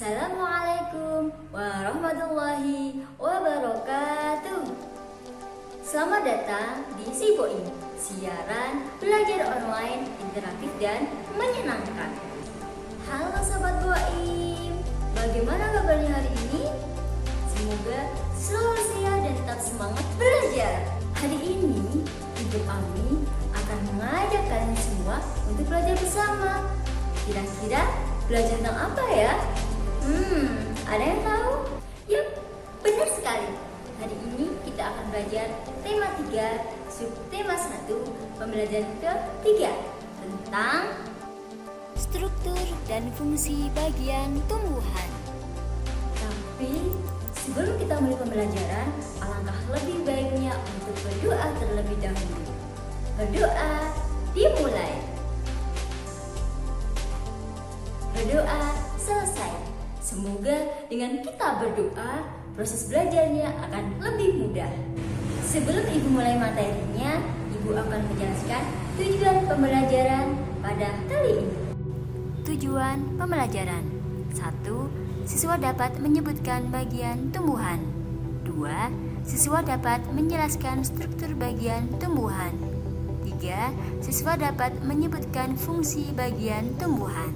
Assalamualaikum warahmatullahi wabarakatuh. Selamat datang di Siboin, siaran belajar online interaktif dan menyenangkan. Halo Sobat Boim, bagaimana kabarnya hari ini? Semoga selalu sehat dan tetap semangat belajar. Hari ini Ibu Ami akan mengajak kalian semua untuk belajar bersama. Kira-kira belajar tentang apa ya? Ada yang tahu? Yup, benar sekali. Hari ini kita akan belajar tema 3, subtema 1, pembelajaran ke-3 tentang struktur dan fungsi bagian tumbuhan. Tapi sebelum kita mulai pembelajaran, alangkah lebih baiknya untuk berdoa terlebih dahulu. Berdoa dimulai. Berdoa selesai. Semoga dengan kita berdoa, proses belajarnya akan lebih mudah. Sebelum Ibu mulai materinya, Ibu akan menjelaskan tujuan pembelajaran pada kali ini. Tujuan pembelajaran: 1. Siswa dapat menyebutkan bagian tumbuhan. 2. Siswa dapat menjelaskan struktur bagian tumbuhan. 3. Siswa dapat menyebutkan fungsi bagian tumbuhan.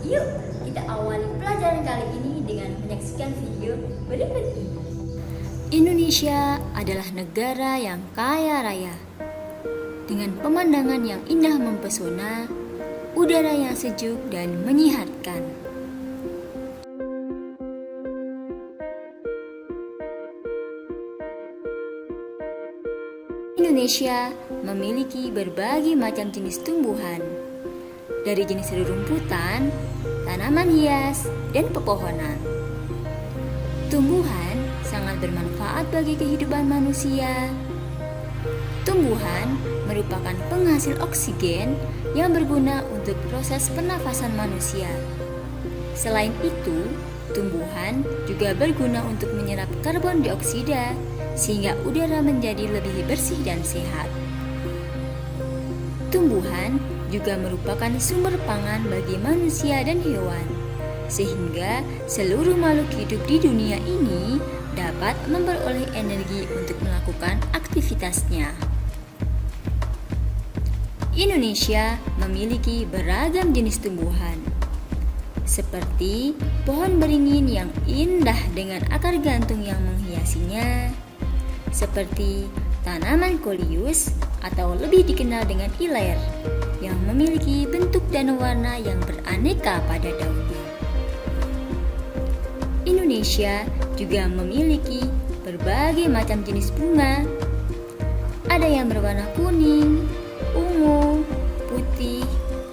Yuk, kita awali pelajaran kali ini dengan menyaksikan video berikut ini. Indonesia adalah negara yang kaya raya, dengan pemandangan yang indah mempesona, udara yang sejuk dan menyehatkan. Indonesia memiliki berbagai macam jenis tumbuhan, dari jenis rerumputan, tanaman hias, dan pepohonan. Tumbuhan sangat bermanfaat bagi kehidupan manusia. Tumbuhan merupakan penghasil oksigen yang berguna untuk proses pernafasan manusia. Selain itu, tumbuhan juga berguna untuk menyerap karbon dioksida sehingga udara menjadi lebih bersih dan sehat. Tumbuhan juga merupakan sumber pangan bagi manusia dan hewan, sehingga seluruh makhluk hidup di dunia ini dapat memperoleh energi untuk melakukan aktivitasnya. Indonesia memiliki beragam jenis tumbuhan, seperti pohon beringin yang indah dengan akar gantung yang menghiasinya, seperti tanaman kolius atau lebih dikenal dengan iler, yang memiliki bentuk dan warna yang beraneka pada daunnya. Indonesia juga memiliki berbagai macam jenis bunga. Ada yang berwarna kuning, ungu, putih,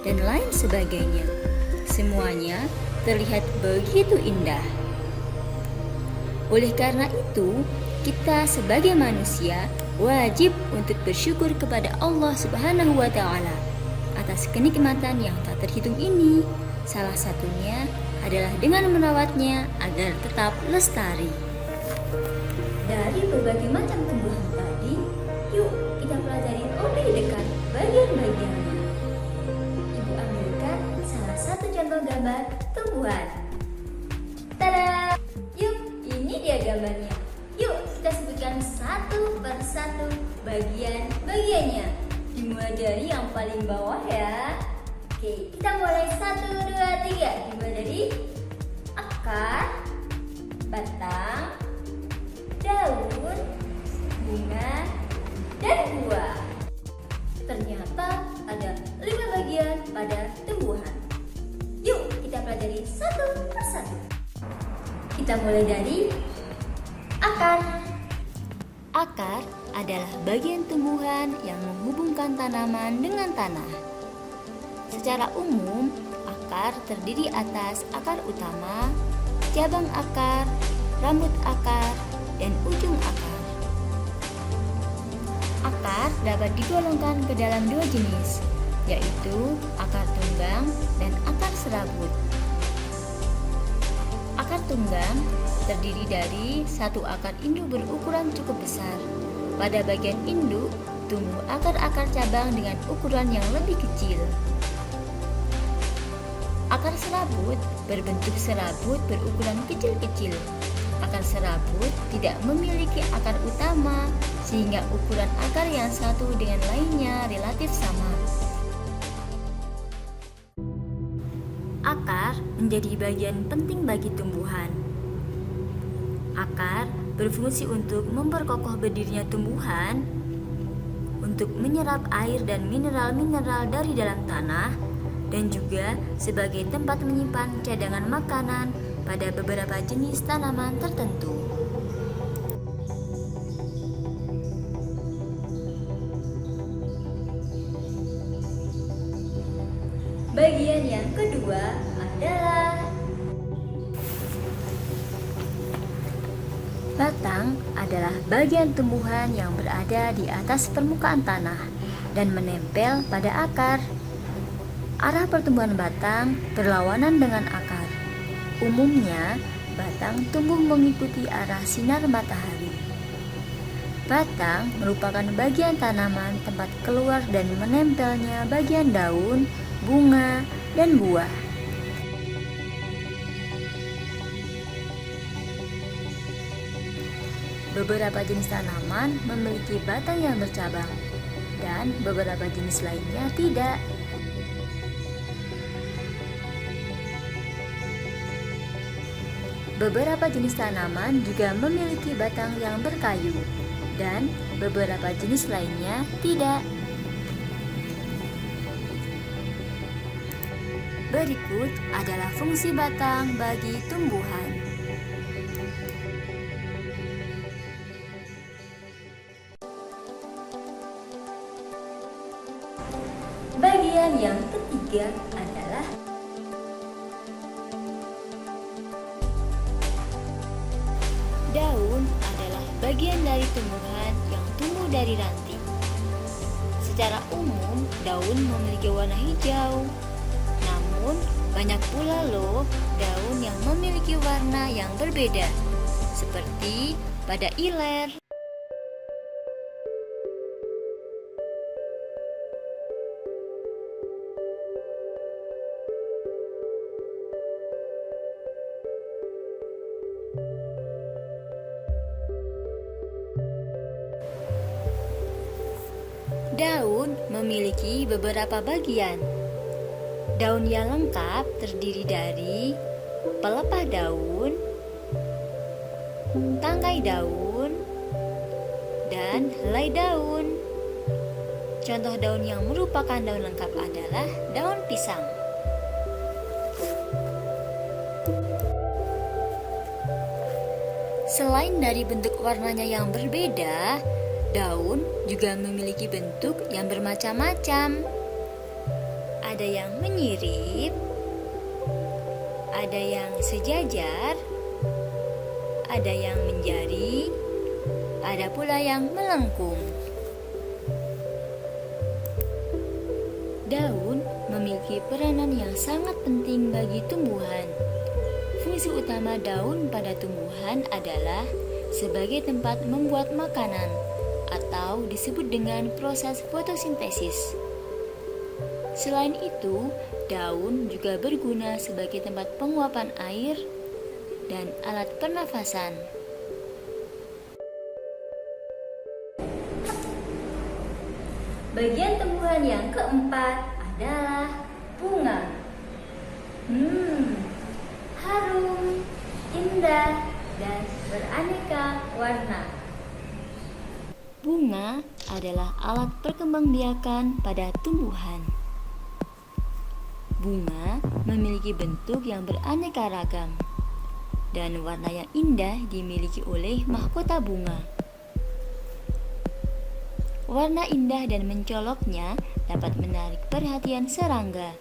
dan lain sebagainya. Semuanya terlihat begitu indah. Oleh karena itu, kita sebagai manusia wajib untuk bersyukur kepada Allah Subhanahu wa Ta'ala atas kenikmatan yang tak terhitung ini. Salah satunya adalah dengan merawatnya agar tetap lestari. Dari berbagai macam tumbuhan tadi, yuk kita pelajari lebih dekat bagian-bagiannya. Ibu ambilkan salah satu contoh gambar tumbuhan. Tada! Yuk, ini dia gambarnya. Yuk kita sebutkan satu persatu bagian-bagiannya. Dimulai dari yang paling bawah ya. Oke, kita mulai 1, 2, 3. Dimulai dari akar, batang, daun, bunga, dan buah. Ternyata ada 5 bagian pada tumbuhan. Yuk kita pelajari satu persatu. Kita mulai dari akar. Akar adalah bagian tumbuhan yang menghubungkan tanaman dengan tanah. Secara umum, akar terdiri atas akar utama, cabang akar, rambut akar, dan ujung akar. Akar dapat digolongkan ke dalam 2 jenis, yaitu akar tunggang dan akar serabut. Akar tunggang terdiri dari satu akar induk berukuran cukup besar. Pada bagian induk, tumbuh akar-akar cabang dengan ukuran yang lebih kecil. Akar serabut berbentuk serabut berukuran kecil-kecil. Akar serabut tidak memiliki akar utama, sehingga ukuran akar yang satu dengan lainnya relatif sama. Akar menjadi bagian penting bagi tumbuhan. Akar berfungsi untuk memperkokoh berdirinya tumbuhan, untuk menyerap air dan mineral-mineral dari dalam tanah, dan juga sebagai tempat menyimpan cadangan makanan pada beberapa jenis tanaman tertentu. Bagian yang kedua adalah batang. Adalah bagian tumbuhan yang berada di atas permukaan tanah dan menempel pada akar. Arah pertumbuhan batang berlawanan dengan akar. Umumnya, batang tumbuh mengikuti arah sinar matahari. Batang merupakan bagian tanaman tempat keluar dan menempelnya bagian daun, bunga, dan buah. Beberapa jenis tanaman memiliki batang yang bercabang, dan beberapa jenis lainnya tidak. Beberapa jenis tanaman juga memiliki batang yang berkayu, dan beberapa jenis lainnya tidak. Berikut adalah fungsi batang bagi tumbuhan. Bagian yang ketiga adalah daun. Adalah bagian dari tumbuhan yang tumbuh dari ranting. Secara umum, daun memiliki warna hijau. Namun, banyak pula loh daun yang memiliki warna yang berbeda, seperti pada iler. Daun memiliki beberapa bagian. Daun yang lengkap terdiri dari pelepah daun, tangkai daun, dan helai daun. Contoh daun yang merupakan daun lengkap adalah daun pisang. Selain dari bentuk warnanya yang berbeda, daun juga memiliki bentuk yang bermacam-macam. Ada yang menyirip, ada yang sejajar, ada yang menjari, ada pula yang melengkung. Daun memiliki peranan yang sangat penting bagi tumbuhan. Fungsi utama daun pada tumbuhan adalah sebagai tempat membuat makanan, atau disebut dengan proses fotosintesis. Selain itu, daun juga berguna sebagai tempat penguapan air dan alat pernafasan. Bagian tumbuhan yang keempat adalah bunga. Harum, indah, dan beraneka warna. Bunga adalah alat perkembangbiakan pada tumbuhan. Bunga memiliki bentuk yang beraneka ragam, dan warna yang indah dimiliki oleh mahkota bunga. Warna indah dan mencoloknya dapat menarik perhatian serangga.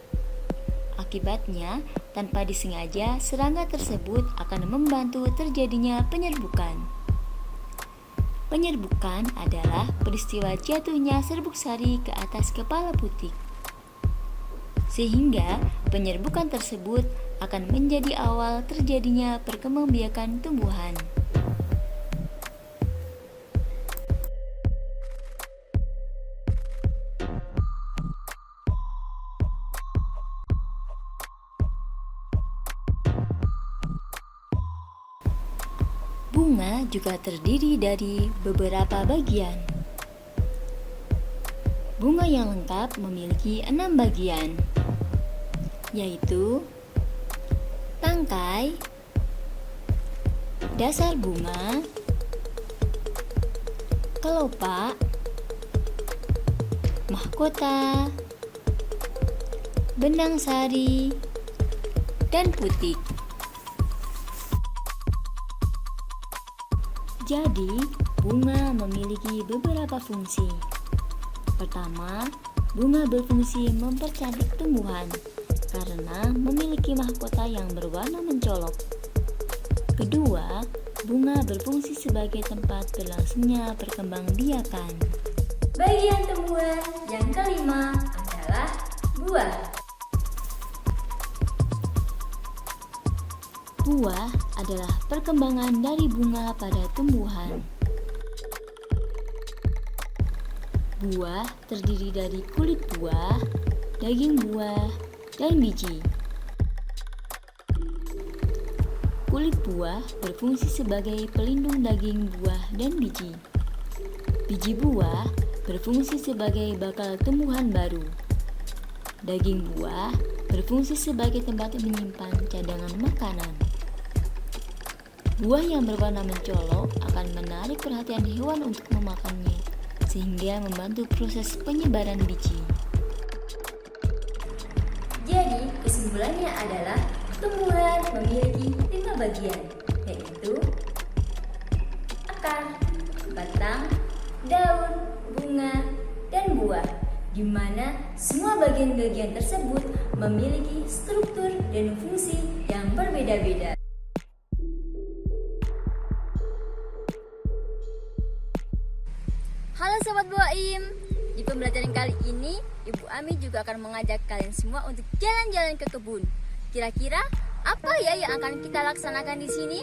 Akibatnya, tanpa disengaja, serangga tersebut akan membantu terjadinya penyerbukan. Penyerbukan adalah peristiwa jatuhnya serbuk sari ke atas kepala putik. Sehingga penyerbukan tersebut akan menjadi awal terjadinya perkembangbiakan tumbuhan. Bunga juga terdiri dari beberapa bagian. Bunga yang lengkap memiliki 6 bagian, yaitu tangkai, dasar bunga, kelopak, mahkota, benang sari, dan putik. Jadi, bunga memiliki beberapa fungsi. Pertama, bunga berfungsi mempercantik tumbuhan karena memiliki mahkota yang berwarna mencolok. Kedua, bunga berfungsi sebagai tempat berlangsungnya perkembangbiakan. Bagian tumbuhan yang kelima adalah buah. Buah adalah perkembangan dari bunga pada tumbuhan. Buah terdiri dari kulit buah, daging buah, dan biji. Kulit buah berfungsi sebagai pelindung daging buah dan biji. Biji buah berfungsi sebagai bakal tumbuhan baru. Daging buah berfungsi sebagai tempat menyimpan cadangan makanan. Buah yang berwarna mencolok akan menarik perhatian hewan untuk memakannya, sehingga membantu proses penyebaran biji. Jadi, kesimpulannya adalah tumbuhan memiliki 5 bagian, yaitu akar, batang, daun, bunga, dan buah, di mana semua bagian-bagian tersebut memiliki struktur dan fungsi yang berbeda-beda. Halo Sobat Boim, di pembelajaran kali ini Ibu Ami juga akan mengajak kalian semua untuk jalan-jalan ke kebun. Kira-kira apa ya yang akan kita laksanakan di sini?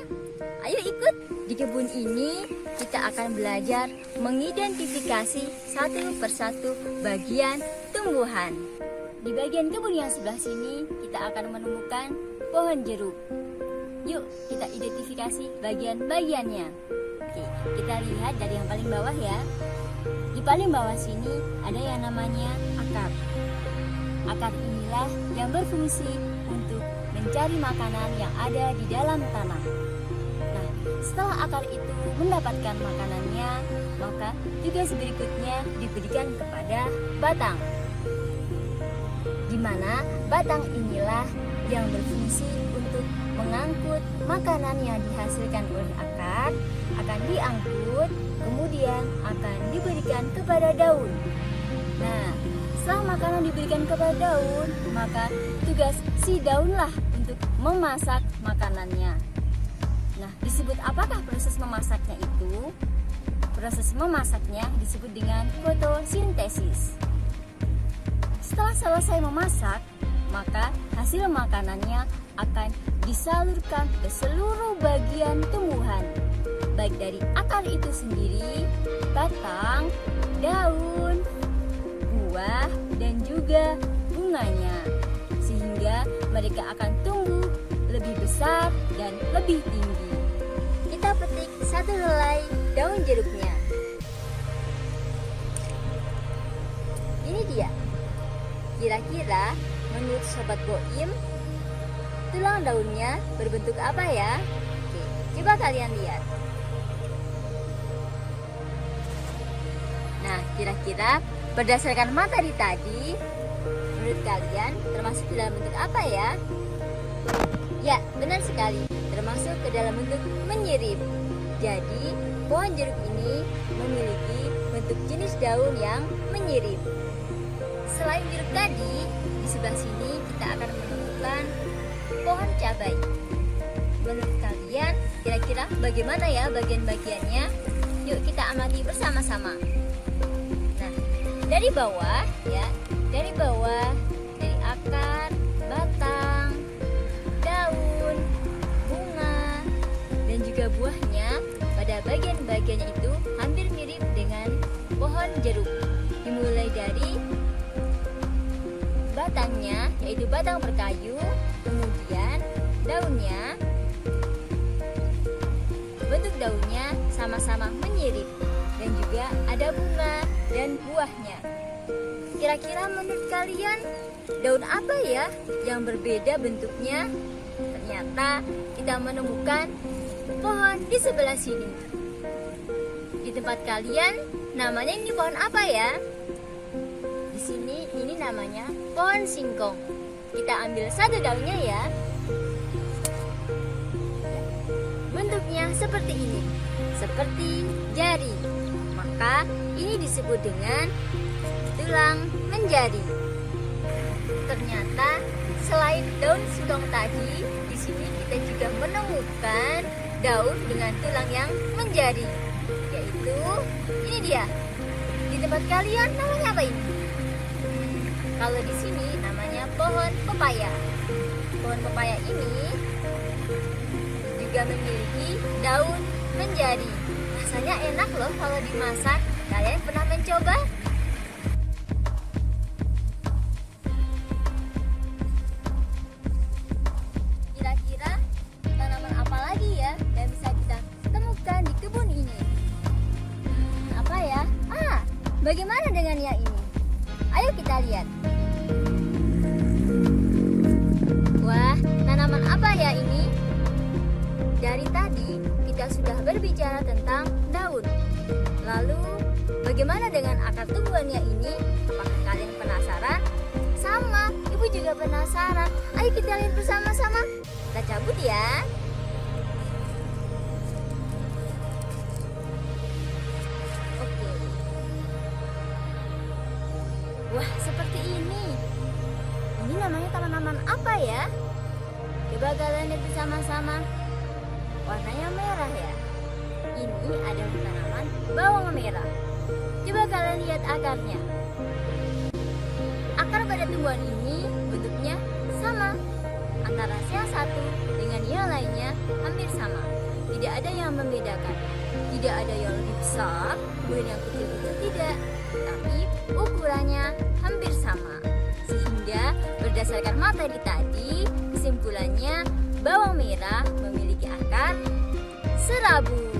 Ayo ikut. Di kebun ini kita akan belajar mengidentifikasi satu persatu bagian tumbuhan. Di bagian kebun yang sebelah sini kita akan menemukan pohon jeruk. Yuk kita identifikasi bagian-bagiannya. Oke, kita lihat dari yang paling bawah ya. Di paling bawah sini ada yang namanya akar. Akar inilah yang berfungsi untuk mencari makanan yang ada di dalam tanah. Nah, setelah akar itu mendapatkan makanannya, maka tugas berikutnya diberikan kepada batang. Di mana batang inilah yang berfungsi untuk mengangkut makanan yang dihasilkan oleh akar, akan diangkut, kemudian akan diberikan kepada daun. Nah, setelah makanan diberikan kepada daun, maka tugas si daunlah untuk memasak makanannya. Nah, disebut apakah proses memasaknya itu? Proses memasaknya disebut dengan fotosintesis. Setelah selesai memasak, maka hasil makanannya akan disalurkan ke seluruh bagian tumbuhan, baik dari akar itu sendiri, batang, daun, buah, dan juga bunganya, sehingga mereka akan tumbuh lebih besar dan lebih tinggi. Kita petik satu helai daun jeruknya. Ini dia. Kira-kira menurut Sobat Boim, tulang daunnya berbentuk apa ya? Oke, coba kalian lihat. Nah, kira-kira berdasarkan materi tadi, menurut kalian termasuk ke dalam bentuk apa ya? Ya, benar sekali, termasuk ke dalam bentuk menyirip. Jadi, pohon jeruk ini memiliki bentuk jenis daun yang menyirip. Selain jeruk tadi, di sebelah sini kita akan menemukan pohon cabai. Menurut kalian, kira-kira bagaimana ya bagian-bagiannya? Yuk kita amati bersama-sama. Nah, dari bawah ya, dari bawah, dari akar, batang, daun, bunga, dan juga buahnya, pada bagian-bagiannya itu hampir mirip dengan pohon jeruk. Dimulai dari batangnya, yaitu batang berkayu, kemudian daunnya, bentuk daunnya sama-sama menyirip dan juga ada bunga dan buahnya. Kira-kira menurut kalian daun apa ya yang berbeda bentuknya? Ternyata kita menemukan pohon di sebelah sini. Di tempat kalian namanya ini pohon apa ya? Di sini ini namanya pohon singkong. Kita ambil satu daunnya ya. Bentuknya seperti ini, seperti jari. Maka ini disebut dengan tulang menjari. Ternyata selain daun singkong tadi, di sini kita juga menemukan daun dengan tulang yang menjari, yaitu ini dia. Di tempat kalian namanya apa ini? Kalau di sini namanya pohon pepaya. Pohon pepaya ini juga memiliki daun menjari. Rasanya enak loh kalau dimasak. Kalian pernah mencoba? Kira-kira tanaman apa lagi ya yang bisa kita temukan di kebun ini? Apa ya? Bagaimana dengan yang ini? Ayo kita lihat. Wah, tanaman apa ya ini? Dari tadi kita sudah berbicara tentang daun. Lalu, bagaimana dengan akar tumbuhannya ini? Apakah kalian penasaran? Sama, ibu juga penasaran. Ayo kita lihat bersama-sama. Kita cabut ya. Oke. Wah, seperti ini. Ini namanya tanaman apa ya? Coba kalian lihat bersama-sama. Warnanya merah ya. Ini adalah tanaman bawang merah. Coba kalian lihat akarnya. Akar pada tumbuhan ini bentuknya sama. Antara yang satu dengan yang lainnya hampir sama. Tidak ada yang membedakan. Tidak ada yang lebih besar, kemudian yang kecil-kecil tidak. Tapi ukurannya hampir sama. Sehingga berdasarkan materi tadi, kesimpulannya bawang merah memiliki akar serabut.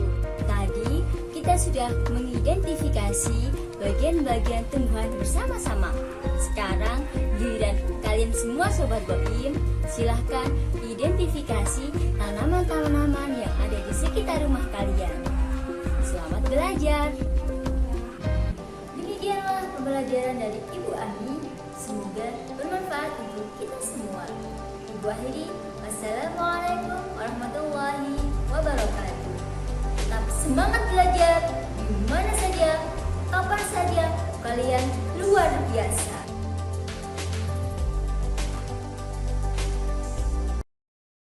Tadi kita sudah mengidentifikasi bagian-bagian tumbuhan bersama-sama. Sekarang giliran kalian semua Sobat Boim, silahkan identifikasi tanaman-tanaman yang ada di sekitar rumah kalian. Selamat belajar. Demikianlah pembelajaran dari Ibu Ami. Semoga bermanfaat untuk kita semua. Ibu akhiri, wassalamualaikum warahmatullahi wabarakatuh. Tetap semangat belajar di mana saja, kapan saja, kalian luar biasa.